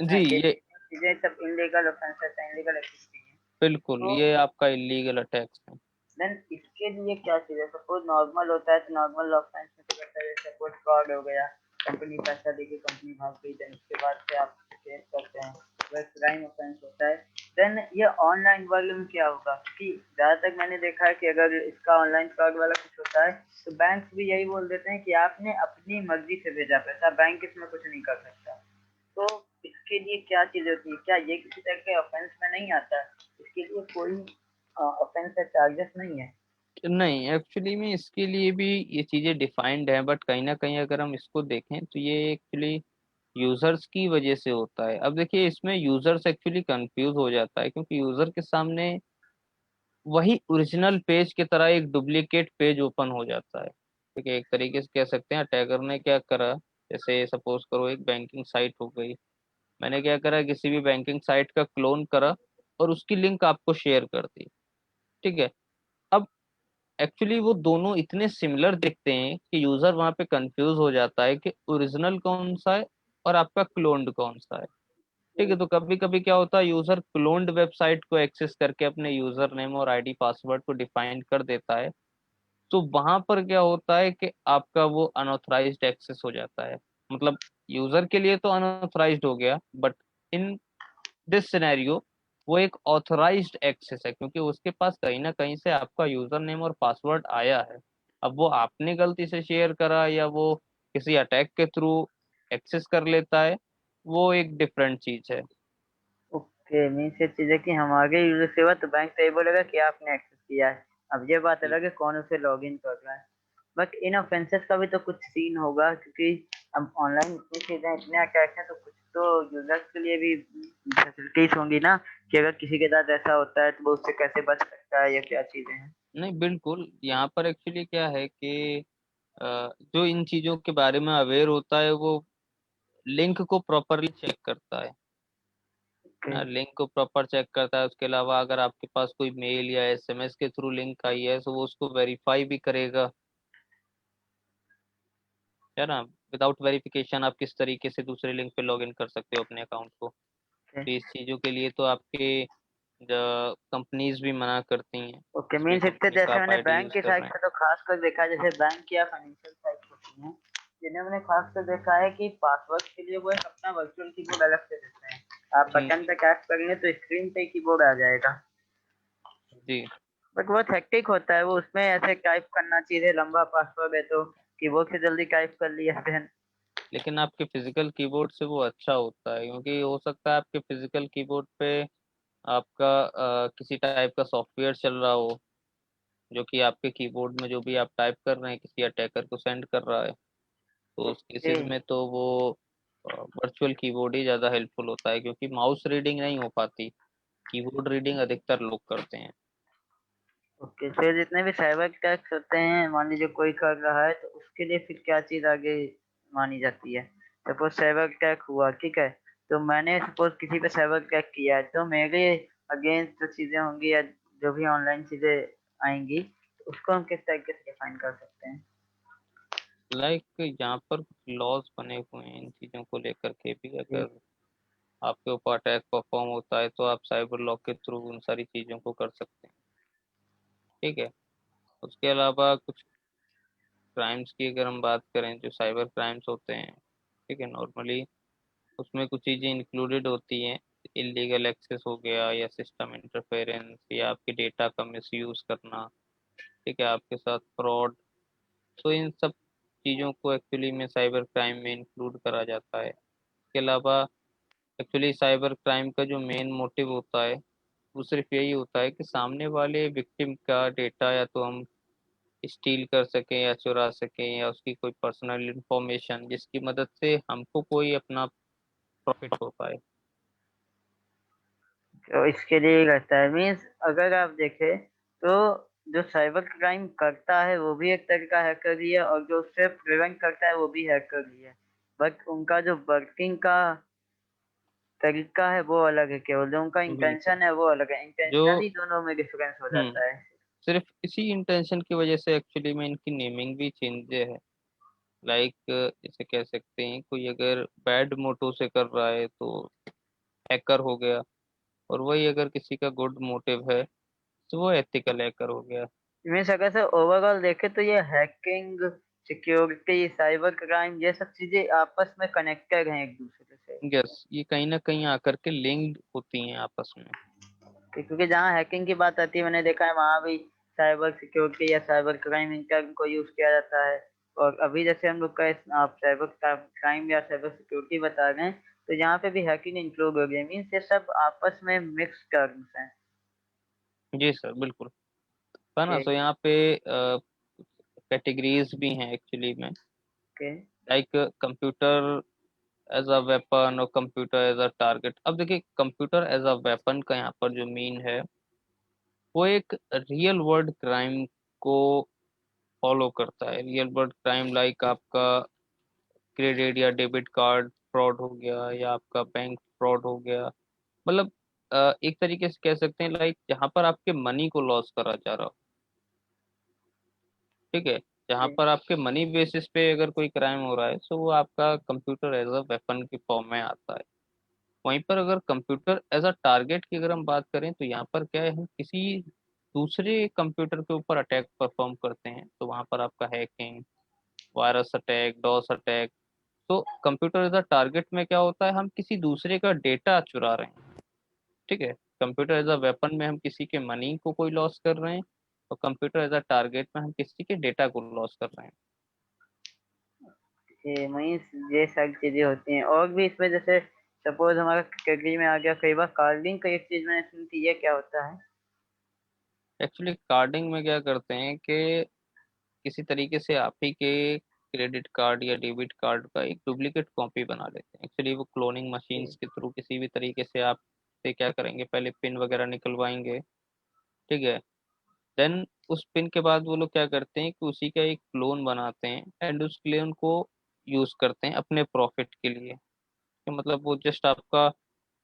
जी ना, ये ये चीजें सब इनलीगल ऑफेंसेस है, इनलीगल एक्टिविटी है। बिल्कुल तो ये आपका इलीगल अटैक्स है। देन इसके लिए क्या चीज़ है? सपोज नॉर्मल होता है तो नॉर्मल ऑफेंस में तो करता है, सपोज फ्रॉड हो गया, कंपनी पैसा देके कंपनी भाग गई, देन उसके बाद से आप केस करते हैं, वह क्राइम ऑफेंस होता है। देन ये ऑनलाइन वाले में क्या होगा कि जहाँ तक मैंने देखा है कि अगर इसका ऑनलाइन फ्रॉड वाला कुछ होता है तो बैंक भी यही बोल देते हैं कि आपने अपनी मर्जी से भेजा पैसा, बैंक इसमें कुछ नहीं कर सकता। तो इसके लिए क्या चीज़ होती है? क्या ये किसी तरह के ऑफेंस में नहीं आता? इसके लिए कोई ऑफेंस या चार्जेस नहीं है? नहीं, एक्चुअली में इसके लिए भी ये चीज़ें डिफाइंड है, बट कहीं ना कहीं अगर हम इसको देखें तो ये एक्चुअली यूजर्स की वजह से होता है। अब देखिए इसमें यूजर्स एक्चुअली कंफ्यूज हो जाता है क्योंकि यूजर के सामने वही ओरिजिनल पेज की तरह एक डुप्लीकेट पेज ओपन हो जाता है। ठीक है, एक तरीके से कह सकते हैं अटैकर ने क्या करा, जैसे सपोज करो एक बैंकिंग साइट हो गई, मैंने क्या करा, किसी भी बैंकिंग साइट का क्लोन करा और उसकी लिंक आपको शेयर कर दी। ठीक है, अब एक्चुअली वो दोनों इतने सिमिलर दिखते हैं कि यूजर वहां पे कंफ्यूज हो जाता है कि ओरिजिनल कौन सा है और आपका क्लोन्ड कौन सा है। ठीक है, तो कभी कभी क्या होता है, यूजर क्लोन्ड वेबसाइट को एक्सेस करके अपने यूजर नेम और आईडी पासवर्ड को डिफाइन कर देता है। तो वहां पर क्या होता है कि आपका वो अनऑथराइज्ड एक्सेस हो जाता है। मतलब यूजर के लिए तो अनऑथराइज्ड हो गया, बट इन दिस सिनेरियो वो एक ऑथराइज्ड एक्सेस है, क्योंकि उसके पास कहीं ना कहीं से आपका यूजर नेम और पासवर्ड आया है। अब वो आपने गलती से शेयर करा या वो किसी अटैक के थ्रू एक्सेस कर लेता है, वो एक डिफरेंट चीज है। ओके, मीन्स ये चीज है कि हमारे यूजर से हुआ तो बैंक तो ये बोलेगा कि आपने एक्सेस किया है। अब ये बात अलग है कौन उसे लॉग इन कर रहा है। बट इन ऑफेंसेस का भी तो कुछ सीन होगा, क्योंकि अब ऑनलाइन इतनी चीजें इतने अटैक हैं, तो कुछ तो यूजर्स के लिए भी फैसिलिटीज होंगी ना, कि अगर किसी के साथ ऐसा होता है तो वो उससे कैसे बच सकता है या क्या चीजें हैं। नहीं, बिल्कुल, यहाँ पर एक्चुअली क्या है कि जो इन चीजों के बारे में अवेयर होता है वो लिंक को प्रॉपरली चेक करता है ओके। ना, लिंक को प्रॉपर चेक करता है। उसके अलावा अगर आपके पास कोई मेल या एसएमएस के थ्रू लिंक आई है तो वो उसको वेरीफाई भी करेगा, है ना। विदाउट वेरिफिकेशन आप किस तरीके से दूसरे लिंक पे लॉग इन कर सकते हो अपने अकाउंट को। तो इस चीज़ों के लिए तो आपके कंपनीज भी मना करती हैं, ओके, जिसमें मीन्स इतने कंपनी का जैसे आप मैंने आईडी बैंक यूज की कर साइट रहे हैं। पे तो खास कर देखा है, जैसे बैंक या फाइनेंशियल साइट होती हैं, जिन्हें मैंने खास कर देखा है कि पासवर्ड के लिए वो एक अपना वर्चुअल कीबोर्ड अलग से देते हैं। आप बटन पे टैप करेंगे तो स्क्रीन पे कीबोर्ड आ जाएगा। जी। बट वो हेक्टिक होता है, वो उसमें ऐसे टाइप करना चाहिए, लंबा पासवर्ड है तो कीबोर्ड से जल्दी टाइप कर लिया फिर। लेकिन आपके फिजिकल कीबोर्ड से वो अच्छा होता है, क्योंकि हो सकता है आपके फिजिकल कीबोर्ड पे आपका किसी टाइप का सॉफ्टवेयर चल रहा हो, जो कि आपके कीबोर्ड में जो भी आप टाइप कर रहे हैं किसी अटैकर को सेंड कर रहा है। तो उस ओके। केसेस में तो वो वर्चुअल कीबोर्ड ही ज़्यादा हेल्पफुल होता है, क्योंकि माउस रीडिंग नहीं हो पाती, कीबोर्ड रीडिंग अधिकतर लोग करते हैं। ओके, फिर जितने भी साइबर अटैक्स होते हैं, मान लीजिए कोई कर रहा है तो उसके लिए फिर क्या चीज आगे मानी जाती है। सपोज साइबर अटैक हुआ, ठीक है, तो मैंने सपोज किसी पे साइबर अटैक किया है, तो मेरे अगेंस्ट जो चीजें होंगी या जो भी ऑनलाइन चीजें आएंगी, तो उसको हम किस तरीके से डिफाइन कर सकते हैं। लाइक यहाँ पर कुछ लॉज बने हुए हैं इन चीज़ों को लेकर के भी। जी। अगर आपके ऊपर अटैक परफॉर्म होता है तो आप साइबर लॉ के थ्रू उन सारी चीज़ों को कर सकते हैं। ठीक है। उसके अलावा कुछ क्राइम्स की अगर हम बात करें, जो साइबर क्राइम्स होते हैं, ठीक है, नॉर्मली उसमें कुछ चीज़ें इंक्लूडेड होती हैं। इलीगल एक्सेस हो गया, या सिस्टम इंटरफेरेंस, या आपके डेटा का मिसयूज करना, ठीक है, आपके साथ फ्रॉड। तो इन सब चीज़ों को एक्चुअली में साइबर क्राइम में इंक्लूड करा जाता है। इसके अलावा एक्चुअली साइबर क्राइम का जो मेन मोटिव होता है वो सिर्फ यही होता है कि सामने वाले विक्टिम का डेटा या तो हम स्टील कर सकें या चुरा सकें, या उसकी कोई पर्सनल इंफॉर्मेशन जिसकी मदद से हमको कोई अपना प्रॉफिट हो पाए। तो इसके लिए ही रहता है, मीन्स अगर आप देखें तो जो साइबर क्राइम करता है वो भी एक तरह का हैकर ही है, और जो उससे प्रिवेंट करता है वो भी हैकर ही है। बट उनका जो वर्किंग का तरीका है वो अलग है, केवल जो उनका बिल्कुल। इंटेंशन है वो अलग है, जो इंटेंशनली दोनों में डिफरेंस हो हम्म जाता है। सिर्फ इसी इंटेंशन की वजह से एक्चुअली में इनकी नेमिंग भी चेंज है। लाइक इसे कह सकते हैं, कोई अगर बैड मोटिव से कर रहा है तो हैकर हो गया, और वही अगर किसी का गुड मोटिव है तो वो एथिकल हैकर हो गया। मीन्स अगर से ओवरऑल देखे तो ये हैकिंग, सिक्योरिटी, साइबर क्राइम, ये सब चीजें आपस में कनेक्टेड हैं एक दूसरे से। यस, ये कहीं ना कहीं आकर के लिंक्ड होती हैं आपस में। क्योंकि जहाँ हैकिंग की बात आती है मैंने देखा है वहां भी साइबर सिक्योरिटी या साइबर क्राइम इनका को यूज किया जाता है। और अभी जैसे हम लोग का आप साइबर क्राइम या साइबर सिक्योरिटी बता रहे हैं, तो यहाँ पे भी हैकिंग इंक्लूड हो गया, मीन्स ये सब आपस में मिक्स टर्म्स हैं। जी सर, बिल्कुल। है ना, ओके। सो यहाँ पे कैटेगरीज भी हैं एक्चुअली में। Okay. Like computer as a weapon और कंप्यूटर एज अ टारगेट। अब देखिए, कंप्यूटर एज अ वेपन का यहाँ पर जो मीन है वो एक रियल वर्ल्ड क्राइम को फॉलो करता है। रियल वर्ल्ड क्राइम लाइक आपका क्रेडिट या डेबिट कार्ड फ्रॉड हो गया, या आपका बैंक फ्रॉड हो गया। मतलब एक तरीके से कह सकते हैं लाइक जहाँ पर आपके मनी को लॉस करा जा रहा हो। ठीक है। जहाँ जी। पर आपके मनी बेसिस पे अगर कोई क्राइम हो रहा है तो वो आपका कंप्यूटर एज अ वेपन के फॉर्म में आता है। वहीं पर अगर कंप्यूटर एज अ टारगेट की अगर हम बात करें तो यहाँ पर क्या है, हम किसी दूसरे कंप्यूटर के ऊपर अटैक परफॉर्म करते हैं, तो वहाँ पर आपका hacking, virus attack, DoS attack. तो कंप्यूटर एज अ टारगेट में क्या होता है, हम किसी दूसरे का डेटा चुरा रहे हैं। ठीक है। कंप्यूटर एज अ वेपन में हम किसी के मनी को कोई लॉस कर रहे हैं, और कंप्यूटर एज अ टारगेट में हम किसी के डेटा को लॉस कर रहे हैं। ये वही ये सारी चीजें होती हैं, और भी इसमें जैसे सपोज हमारा कैटेगरी में आ गया कई बार कार्डिंग का एक चीज मैंने सुनी थी, ये क्या होता है? एक्चुअली कार्डिंग में क्या करते हैं कि किसी तरीके से आप ही के क्रेडिट कार्ड या डेबिट कार्ड का एक डुप्लीकेट कॉपी बना लेते हैं। एक्चुअली वो क्लोनिंग मशीन्स के थ्रू किसी भी तरीके से आप से क्या करेंगे, पहले पिन वगैरह निकलवाएंगे। ठीक है। देन उस पिन के बाद वो लोग क्या करते हैं कि उसी का एक क्लोन बनाते हैं एंड उस क्लोन को यूज करते हैं अपने प्रॉफिट के लिए। कि मतलब वो जस्ट आपका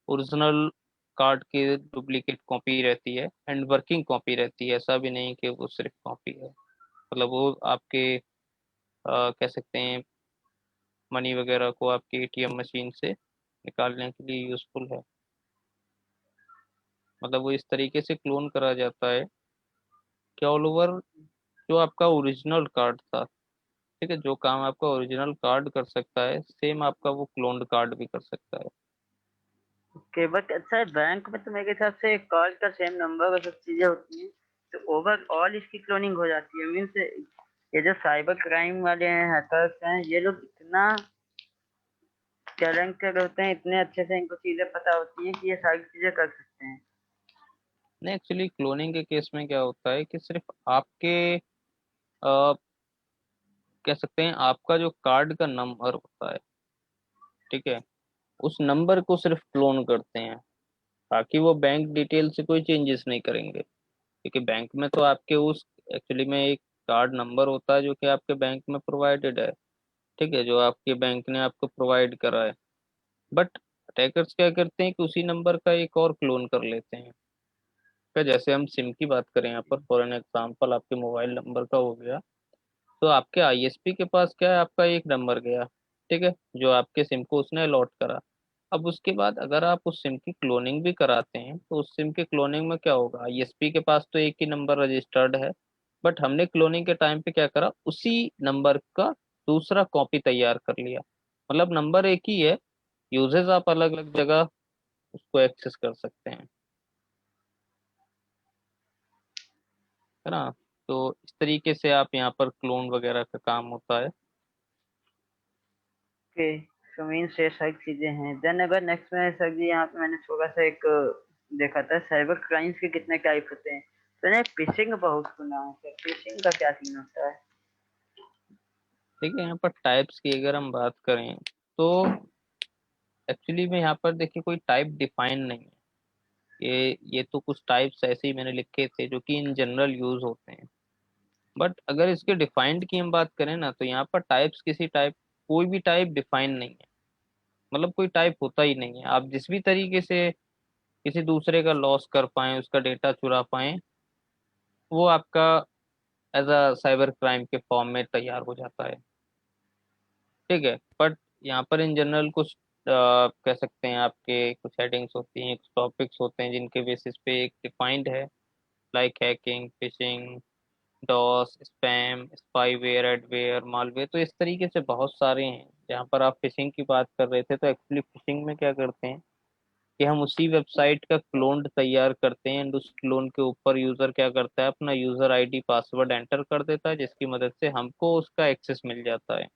ओरिजिनल कार्ड की डुप्लीकेट कॉपी रहती है एंड वर्किंग कॉपी रहती है, ऐसा भी नहीं कि वो सिर्फ कॉपी है। मतलब वो आपके कह सकते हैं मनी वगैरह को आपके एटीएम मशीन से निकालने के लिए यूजफुल है। मतलब वो इस तरीके से क्लोन करा जाता है कि ऑल ओवर जो आपका ओरिजिनल कार्ड था, ठीक है, जो काम आपका ओरिजिनल कार्ड कर सकता है सेम आपका वो क्लोन्ड कार्ड भी कर सकता है। ओके, बट अच्छा बैंक में तो मेरे हिसाब से कार्ड का सेम नंबर और सब चीजें होती हैं, तो ओवरऑल इसकी क्लोनिंग हो जाती है। मीन्स ये जो साइबर क्राइम वाले हैं, हैकर्स हैं, ये लोग इतना टैलेंटेड होते हैं, इतने अच्छे से इनको चीजें पता होती हैं कि ये सारी चीजें कर सकते हैं। नहीं, एक्चुअली क्लोनिंग के केस में क्या होता है कि सिर्फ आपके अ, कह सकते हैं आपका जो कार्ड का नंबर होता है, ठीक है, उस नंबर को सिर्फ क्लोन करते हैं। बाकी वो बैंक डिटेल से कोई चेंजेस नहीं करेंगे, क्योंकि बैंक में तो आपके उस एक्चुअली में एक कार्ड नंबर होता है जो कि आपके बैंक में प्रोवाइडेड है। ठीक है, जो आपके बैंक ने आपको प्रोवाइड करा है। बट अटैकर्स क्या करते हैं कि उसी नंबर का एक और क्लोन कर लेते हैं। क्या, जैसे हम सिम की बात करें यहाँ पर फॉर एन एग्जांपल, आपके मोबाइल नंबर का हो गया, तो आपके आईएसपी के पास क्या है, आपका एक नंबर गया। ठीक है, जो आपके सिम को उसने अलॉट करा। अब उसके बाद अगर आप उस सिम की क्लोनिंग भी कराते हैं तो उस सिम के क्लोनिंग में क्या होगा, आईएसपी के पास तो एक ही नंबर रजिस्टर्ड है, बट हमने क्लोनिंग के टाइम पे क्या करा, उसी नंबर का दूसरा कॉपी तैयार कर लिया। मतलब नंबर एक ही है, यूजेस आप अलग अलग जगह उसको एक्सेस कर सकते हैं, है ना। तो इस तरीके से आप यहाँ पर क्लोन वगैरह का काम होता है। ओके, सो मीन्स ये सारी चीजें हैं। देन अगर नेक्स्ट में सर जी, यहाँ पे मैंने थोड़ा सा एक देखा था साइबर क्राइम्स के कितने टाइप होते हैं, तो मैंने फिशिंग बहुत सुना है सर, फिशिंग का क्या सीन होता है? देखिए, यहाँ पर टाइप्स की अगर हम बात करें तो एक्चुअली में यहाँ पर देखिए कोई टाइप डिफाइन नहीं है। ये तो कुछ टाइप्स ऐसे ही मैंने लिखे थे जो कि इन जनरल यूज होते हैं। बट अगर इसके डिफाइंड की हम बात करें ना, तो यहाँ पर टाइप्स किसी टाइप, कोई भी टाइप डिफाइन नहीं है। मतलब कोई टाइप होता ही नहीं है। आप जिस भी तरीके से किसी दूसरे का लॉस कर पाए, उसका डेटा चुरा पाए, वो आपका एज अ साइबर क्राइम के फॉर्म में तैयार हो जाता है। ठीक है। बट यहाँ पर इन जनरल कुछ कह सकते हैं आपके कुछ हेडिंग्स होती हैं, कुछ टॉपिक्स होते हैं जिनके बेसिस पे एक डिफाइंड है, like hacking, phishing, DoS, spam, spyware, adware, malware. तो इस तरीके से बहुत सारे हैं। जहाँ पर आप फिशिंग की बात कर रहे थे, तो एक्चुअली फिशिंग में क्या करते हैं कि हम उसी वेबसाइट का क्लोन तैयार करते हैं एंड उस क्लोन के ऊपर यूजर क्या करता है, अपना यूजर आईडी पासवर्ड एंटर कर देता है, जिसकी मदद से हमको उसका एक्सेस मिल जाता है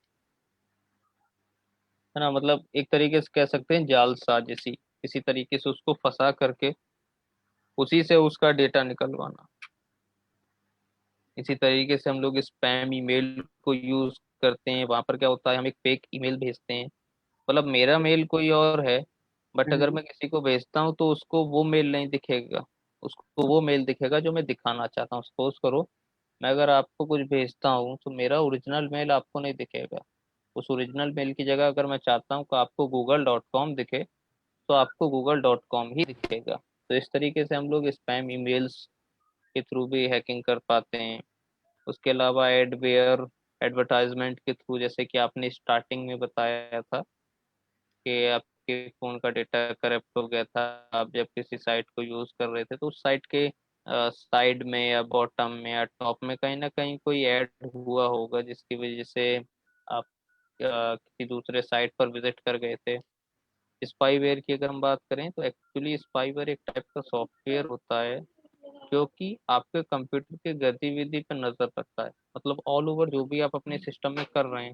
ना। मतलब एक तरीके से कह सकते हैं जाल साजिशी, किसी तरीके से उसको फंसा करके उसी से उसका डेटा निकलवाना। इसी तरीके से हम लोग स्पैम ईमेल को यूज करते हैं। वहां पर क्या होता है, हम एक फेक ईमेल भेजते हैं। मतलब मेरा मेल कोई और है, बट अगर हम्म। मैं किसी को भेजता हूँ तो उसको वो मेल नहीं दिखेगा, उसको वो मेल दिखेगा जो मैं दिखाना चाहता हूँ। सपोज करो मैं अगर आपको कुछ भेजता हूँ तो मेरा ओरिजिनल मेल आपको नहीं दिखेगा। उस ओरिजिनल मेल की जगह अगर मैं चाहता हूँ कि आपको google.com दिखे, तो आपको google.com ही दिखेगा। तो इस तरीके से हम लोग स्पैम ईमेल्स के थ्रू भी हैकिंग कर पाते हैं। उसके अलावा एडवेयर, एडवर्टाइजमेंट के थ्रू, जैसे कि आपने स्टार्टिंग में बताया था कि आपके फ़ोन का डेटा करप्ट हो गया था, आप जब किसी साइट को यूज़ कर रहे थे तो उस साइट के साइड में या बॉटम में या टॉप में कहीं ना कहीं कोई ऐड हुआ होगा, जिसकी वजह से आप किसी दूसरे साइट पर विजिट कर गए थे। स्पाईवेयर की अगर हम बात करें तो एक्चुअली स्पाईवेयर एक टाइप का सॉफ्टवेयर होता है जो कि आपके कंप्यूटर की गतिविधि पर नज़र रखता है। मतलब ऑल ओवर जो भी आप अपने सिस्टम में कर रहे हैं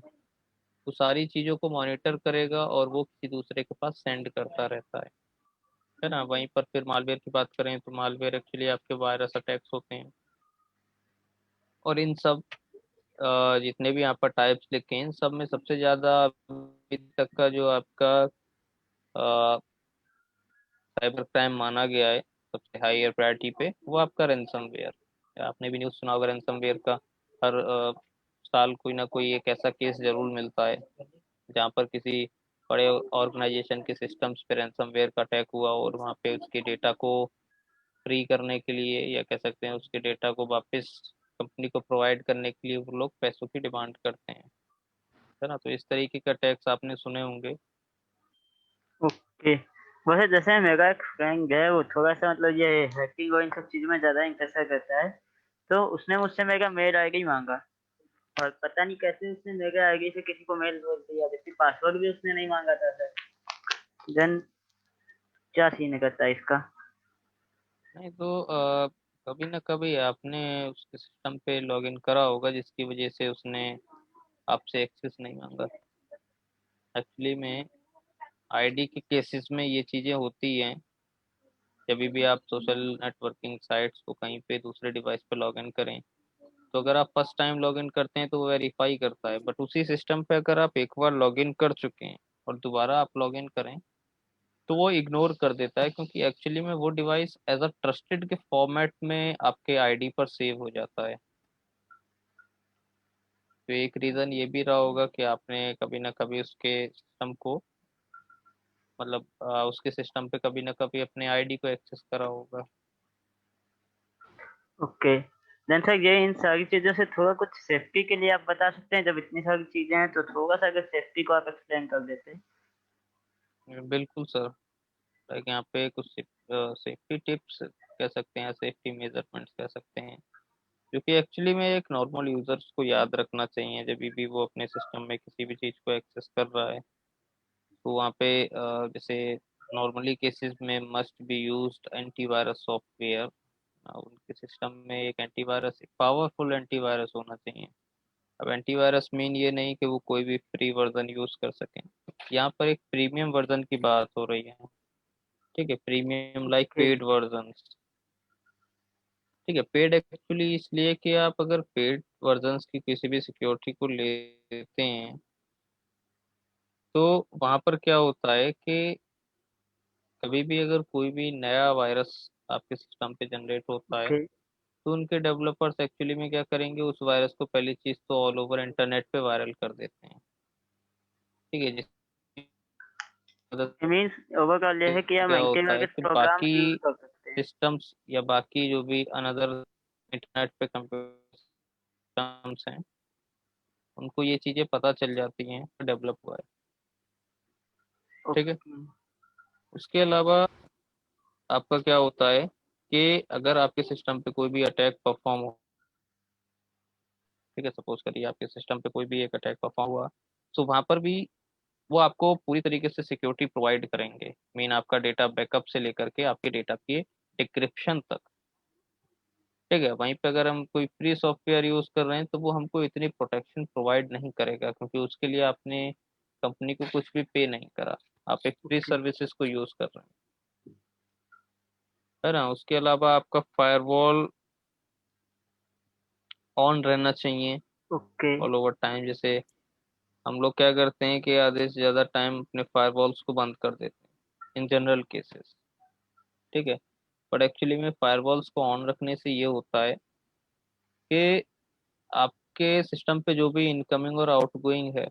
वो सारी चीज़ों को मॉनिटर करेगा और वो किसी दूसरे के पास सेंड करता रहता है ना। वहीं पर फिर मालवेयर की बात करें तो मालवेयर एक्चुअली आपके वायरस अटैक्स होते हैं, और इन सब जितने भी यहाँ पर टाइप्स लिखे हैं इन सब में सबसे ज़्यादा अभी तक का जो आपका साइबर क्राइम माना गया है सबसे हायर प्रायोरिटी पे, वो आपका रैंसमवेयर। आपने भी न्यूज़ सुना होगा रैंसमवेयर का। हर साल कोई ना कोई एक ऐसा केस जरूर मिलता है जहाँ पर किसी बड़े ऑर्गेनाइजेशन के सिस्टम्स पे रैंसमवेयर का अटैक हुआ और वहाँ पे उसके डेटा को फ्री करने के लिए, या कह सकते हैं उसके डेटा को वापस कंपनी को प्रोवाइड करने के लिए वो लोग पैसों की डिमांड करते हैं, है ना। तो इस तरीके का टैक्स आपने सुने होंगे। ओके। वैसे जैसे मेरा एक फ्रेंड है, वो थोड़ा-सा मतलब ये हैकिंग और इन सब चीज़ों में ज़्यादा इंटरेस्ट रखता है, तो उसने मुझसे मेरा मेल आईडी माँगा और पता नहीं कैसे उसने मेरे आईडी से किसी को मेल भेज दिया, जबकि पासवर्ड भी उसने नहीं माँगा था सर। देन क्या सीन रहता है इसका? नहीं तो कभी ना कभी आपने उसके सिस्टम पे लॉगिन करा होगा जिसकी वजह से उसने आपसे एक्सेस नहीं मांगा। एक्चुअली में आईडी के केसेस में ये चीज़ें होती हैं। जब भी आप सोशल नेटवर्किंग साइट्स को कहीं पे दूसरे डिवाइस पे लॉगिन करें तो अगर आप फर्स्ट टाइम लॉगिन करते हैं तो वो वेरीफाई करता है, बट उसी सिस्टम पे अगर आप एक बार लॉगिन कर चुके हैं और दोबारा आप लॉगिन करें तो वो इग्नोर कर देता है, क्योंकि एक्चुअली में वो डिवाइस एज अ ट्रस्टेड के फॉर्मेट में आपके आईडी पर सेव हो जाता है। तो एक रीज़न ये भी रहा होगा कि आपने कभी ना कभी उसके सिस्टम को, मतलब उसके सिस्टम पे कभी ना कभी अपने आईडी को एक्सेस करा होगा। ओके। देन सर ये इन सारी चीज़ों से थोड़ा कुछ सेफ्टी के लिए आप बता सकते हैं? जब इतनी सारी चीज़ें हैं तो थोड़ा-सा अगर सेफ्टी को आप एक्सप्लेन कर देते। बिल्कुल सर। लाइक यहाँ पे कुछ सेफ्टी टिप्स कह सकते हैं, सेफ्टी मेजरमेंट्स कह सकते हैं, जो कि एक्चुअली में एक नॉर्मल यूजर्स को याद रखना चाहिए जब भी वो अपने सिस्टम में किसी भी चीज़ को एक्सेस कर रहा है। तो वहाँ पे जैसे नॉर्मली केसेस में must be used antivirus software. उनके सिस्टम में एक एंटीवायरस, एक पावरफुल एंटीवायरस होना चाहिए। अब एंटीवायरस मीन ये नहीं कि वो कोई भी फ्री वर्जन यूज कर सकें, यहाँ पर एक प्रीमियम वर्जन की बात हो रही है। ठीक है, premium like okay, paid version. ठीक है, पेड एक्चुअली इसलिए कि आप अगर पेड वर्जन्स की किसी भी सिक्योरिटी को लेते हैं तो वहाँ पर क्या होता है कि कभी भी अगर कोई भी नया वायरस आपके सिस्टम पे जनरेट होता है ओके, तो उनके डेवलपर्स एक्चुअली में क्या करेंगे, उस वायरस को पहली चीज़ तो ऑल ओवर इंटरनेट पे वायरल कर देते हैं। ठीक है, जिसकी मदद मीन्स ओवरऑल ये से है कि हम क्या होता है एंटीवायरस कि प्रोग्राम्स बाकी यूज़ कर सकते हैं। सिस्टम्स या बाकी जो भी अनदर इंटरनेट पे कंप्यूटर सिस्टम्स हैं उनको ये चीज़ें पता चल जाती हैं डेवलप हुआ है। ठीक है, ओके, उसके अलावा आपका क्या होता है कि अगर आपके सिस्टम पे कोई भी अटैक परफॉर्म हो, ठीक है, सपोज करिए आपके सिस्टम पे कोई भी एक अटैक परफॉर्म हुआ, तो वहाँ पर भी वो आपको पूरी तरीके से सिक्योरिटी प्रोवाइड करेंगे। मीन आपका डेटा बैकअप से लेकर के आपके डेटा की डिक्रिप्शन तक। ठीक है, वहीं पे अगर हम कोई फ्री सॉफ्टवेयर यूज़ कर रहे हैं तो वो हमको इतनी प्रोटेक्शन प्रोवाइड नहीं करेगा, क्योंकि उसके लिए आपने कंपनी को कुछ भी पे नहीं करा, आप एक फ्री ओके, सर्विसेज को यूज़ कर रहे हैं, है ना। उसके अलावा आपका फायरवॉल ऑन रहना चाहिए ओके, ऑल ओवर टाइम। जैसे हम लोग क्या करते हैं कि आधे से ज़्यादा टाइम अपने फायरवॉल्स को बंद कर देते हैं इन जनरल केसेस। ठीक है, बट एक्चुअली में फायरवॉल्स को ऑन रखने से ये होता है कि आपके सिस्टम पे जो भी इनकमिंग और आउटगोइंग है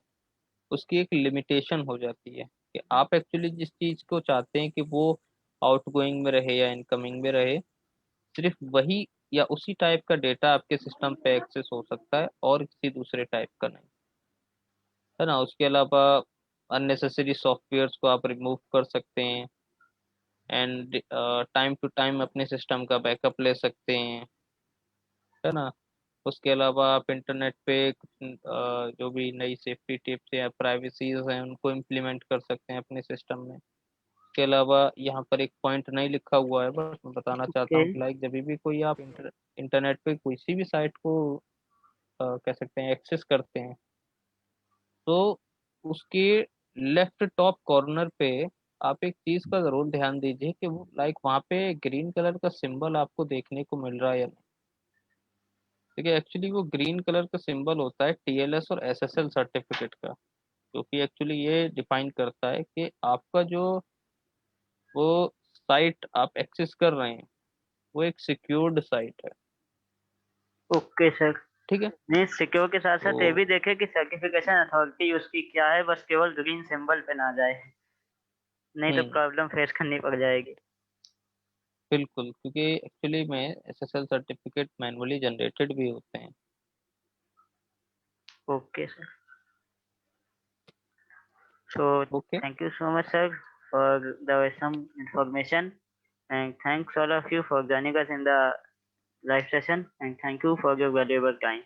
उसकी एक लिमिटेशन हो जाती है कि आप एक्चुअली जिस चीज़ को चाहते हैं कि वो आउटगोइंग में रहे या इनकमिंग में रहे, सिर्फ वही या उसी टाइप का डेटा आपके सिस्टम पे एक्सेस हो सकता है और किसी दूसरे टाइप का नहीं, है ना। उसके अलावा अननेसेसरी सॉफ्टवेयर्स को आप रिमूव कर सकते हैं, एंड टाइम टू टाइम अपने सिस्टम का बैकअप ले सकते हैं, है ना। उसके अलावा आप इंटरनेट पे कुछ जो भी नई सेफ्टी टिप्स या प्राइवेसीज हैं उनको इम्प्लीमेंट कर सकते हैं अपने सिस्टम में। इसके अलावा यहाँ पर एक पॉइंट नहीं लिखा हुआ है, बस मैं बताना चाहता ओके। हूँ कि लाइक जब भी कोई आप इंटरनेट पे किसी भी साइट को कह सकते हैं एक्सेस करते हैं, तो उसके लेफ्ट टॉप कॉर्नर पे आप एक चीज का जरूर ध्यान दीजिए कि वो लाइक वहाँ पे ग्रीन कलर का सिंबल आपको देखने को मिल रहा है या नहीं। देखिए एक्चुअली वो ग्रीन कलर का सिंबल होता है टीएलएस और एसएसएल सर्टिफिकेट का, जो कि एक्चुअली ये डिफाइन करता है कि आपका जो वो साइट आप एक्सेस कर रहे हैं वो एक सिक्योर्ड साइट है। Okay sir. ठीक है। नहीं, सिक्योर के साथ साथ ये तो भी देखे कि सर्टिफिकेशन अथॉरिटी उसकी क्या है, बस केवल ग्रीन सिंबल पे ना जाए, नहीं तो हम्म, प्रॉब्लम फेस करनी पड़ जाएगी। बिल्कुल, क्योंकि एक्चुअली में एसएसएल सर्टिफिकेट मैनुअली जनरेटेड भी होते हैं। Okay sir. So okay. Thank you so much sir for the some information, and thanks all of you for joining us in the live session, and thank you for your valuable time.